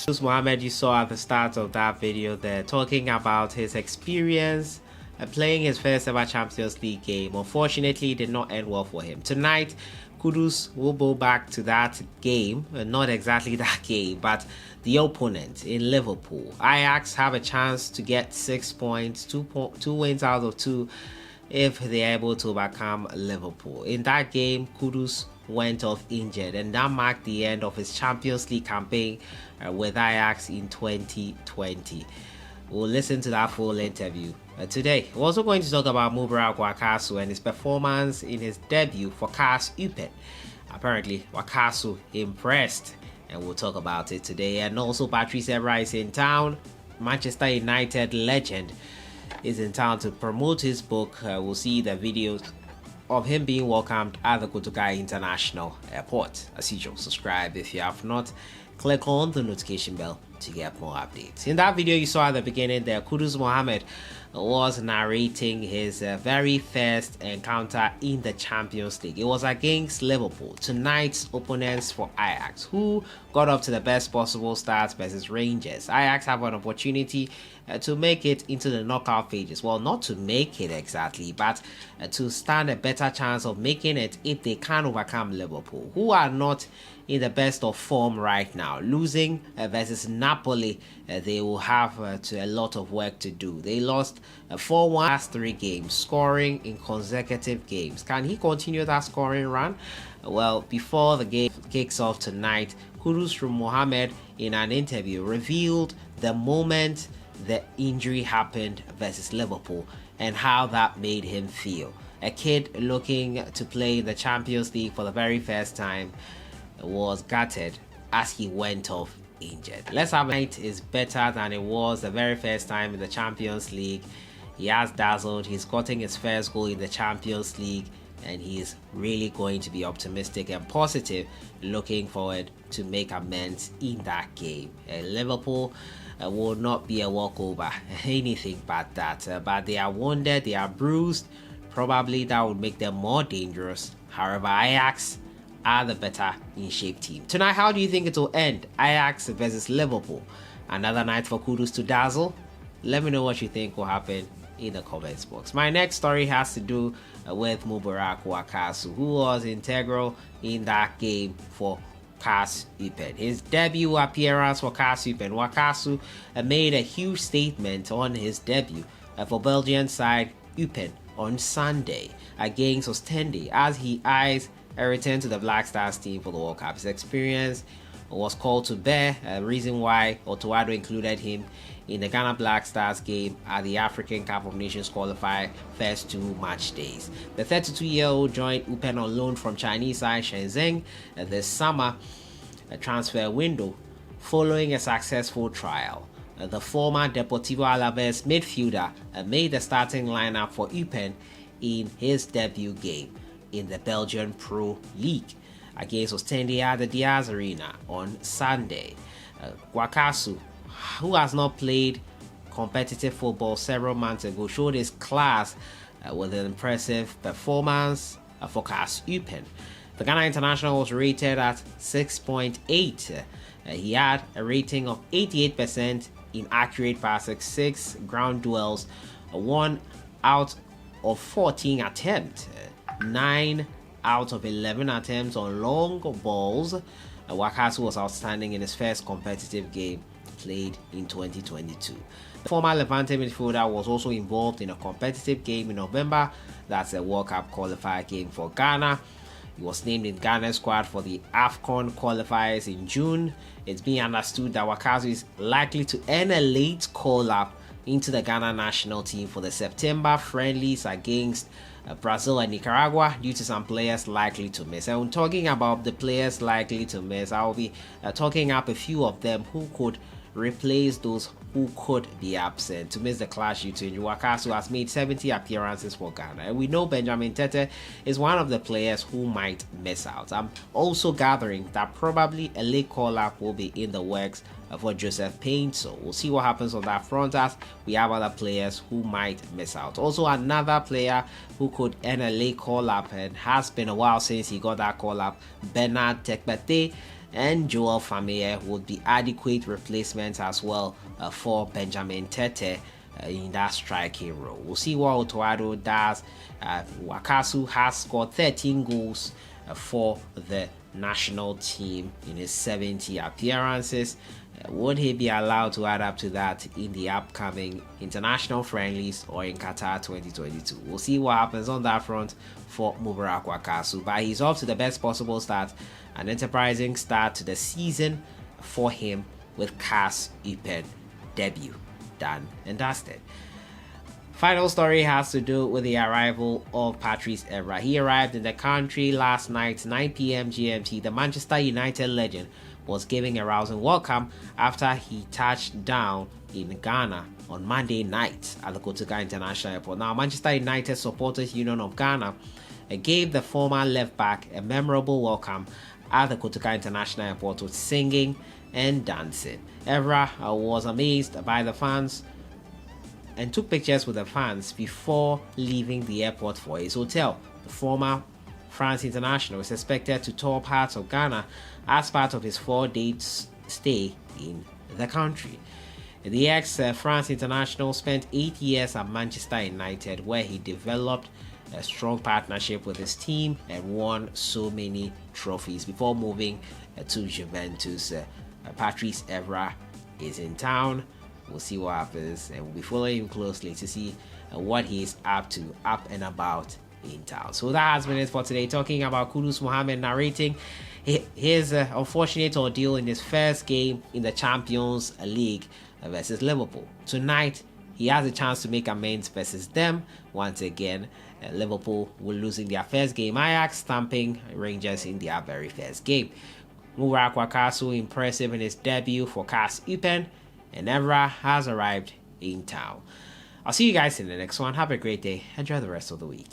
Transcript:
Kudus Mohammed, you saw at the start of that video there, talking about his experience playing his first ever Champions League game. Unfortunately, it did not end well for him. Tonight, Kudus will go back to that game, not exactly that game, but the opponent in Liverpool. Ajax have a chance to get 6 points, 2 wins out of 2 if they are able to overcome Liverpool. In that game, Kudus went off injured, and that marked the end of his Champions League campaign with Ajax in 2020. We'll listen to that full interview today. We're also going to talk about Wakasu and his performance in his debut for KAS Eupen. Apparently, Wakasu impressed, and we'll talk about it today. And also, Patrice Evra is in town. Manchester United legend is in town to promote his book. We'll see the videos of him being welcomed at the Kotoka International Airport. As usual, subscribe if you have not. Click on the notification bell to get more updates. In that video you saw at the beginning there, Kudus Mohammed was narrating his very first encounter in the Champions League. It was against Liverpool, tonight's opponents for Ajax, who got up to the best possible start versus Rangers. Ajax have an opportunity to make it into the knockout phases. Well, not to make it exactly, but to stand a better chance of making it if they can overcome Liverpool, who are not in the best of form right now. Losing versus Napoli, they will have a lot of work to do. They lost 4-1 last 3 games, scoring in consecutive games. Can he continue that scoring run? Well, before the game kicks off tonight, Kudus Mohammed in an interview revealed the moment the injury happened versus Liverpool and how that made him feel. A kid looking to play in the Champions League for the very first time was gutted as he went off injured. Let's have it is better than it was the very first time in the Champions League. He has dazzled, he's gotten his first goal in the Champions League, and he's really going to be optimistic and positive, looking forward to make amends in that game. Liverpool will not be a walkover, anything but that. But they are wounded, they are bruised. Probably that would make them more dangerous. However, Ajax are the better in shape team. Tonight, how do you think it will end? Ajax versus Liverpool. Another night for Kudus to dazzle? Let me know what you think will happen in the comments box. My next story has to do with Wakasu, who was integral in that game for KAS Eupen. His debut appearance for KAS Eupen, Wakasu made a huge statement on his debut for Belgian side Eupen on Sunday against Ostende as he eyes a return to the Black Stars team for the World Cup. His experience was called to bear, a reason why Otoado included him in the Ghana Black Stars game at the African Cup of Nations qualifier first 2 match days. The 32-year-old joined Eupen on loan from Chinese side Shenzhen this summer transfer window following a successful trial. The former Deportivo Alaves midfielder made the starting lineup for Eupen in his debut game in the Belgian Pro League against Ostende at the Diaz Arena on Sunday. Wakasu, who has not played competitive football several months ago, showed his class with an impressive performance for KAS Eupen. The Ghana international was rated at 6.8. He had a rating of 88% in accurate passes, 6 ground duels, 1 out of 14 attempts, 9 out of 11 attempts on long balls. Wakasu was outstanding in his first competitive game played in 2022. The former Levante midfielder was also involved in a competitive game in November. That's a World Cup qualifier game for Ghana. He was named in Ghana's squad for the AFCON qualifiers in June. It's being understood that Wakasu is likely to earn a late call-up into the Ghana national team for the September friendlies against Brazil and Nicaragua due to some players likely to miss. And when talking about the players likely to miss, I'll be talking up a few of them who could replace those who could be absent to miss the clash due to injury. Wakasu has made 70 appearances for Ghana, and we know Benjamin Tete is one of the players who might miss out. I'm also gathering that probably a late call-up will be in the works for Joseph Payne, so we'll see what happens on that front as we have other players who might miss out. Also, another player who could earn a late call-up, and has been a while since he got that call-up, Bernard Tekbete, and Joel Fameye would be adequate replacements as well for Benjamin Tete in that striking role. We'll see what Otoado does. Wakasu has scored 13 goals for the national team in his 70 appearances. Would he be allowed to add up to that in the upcoming international friendlies or in Qatar 2022? We'll see what happens on that front for Mubarak Wakasu. But he's off to the best possible start, an enterprising start to the season for him with CAS Eupen debut done and dusted. Final story has to do with the arrival of Patrice Evra. He arrived in the country last night, 9 p.m. GMT. The Manchester United legend was giving a rousing welcome after he touched down in Ghana on Monday night at the Kotoka International Airport. Now, Manchester United Supporters Union of Ghana gave the former left back a memorable welcome at the Kotoka International Airport with singing and dancing. Evra was amazed by the fans and took pictures with the fans before leaving the airport for his hotel. The former France international is expected to tour parts of Ghana as part of his 4-day stay in the country. The ex-France international spent 8 years at Manchester United, where he developed a strong partnership with his team and won so many trophies before moving to Juventus. Patrice Evra is in town. We'll see what happens, and we'll be following him closely to see what he is up to, up and about in town. So that has been it for today, talking about Kudus Mohammed narrating his unfortunate ordeal in his first game in the Champions League versus Liverpool. Tonight, he has a chance to make amends versus them. Once again, Liverpool were losing their first game, Ajax stamping Rangers in their very first game. Mubarak Wakasu impressive in his debut for CAS Eupen, and Evra has arrived in town. I'll see you guys in the next one. Have a great day. Enjoy the rest of the week.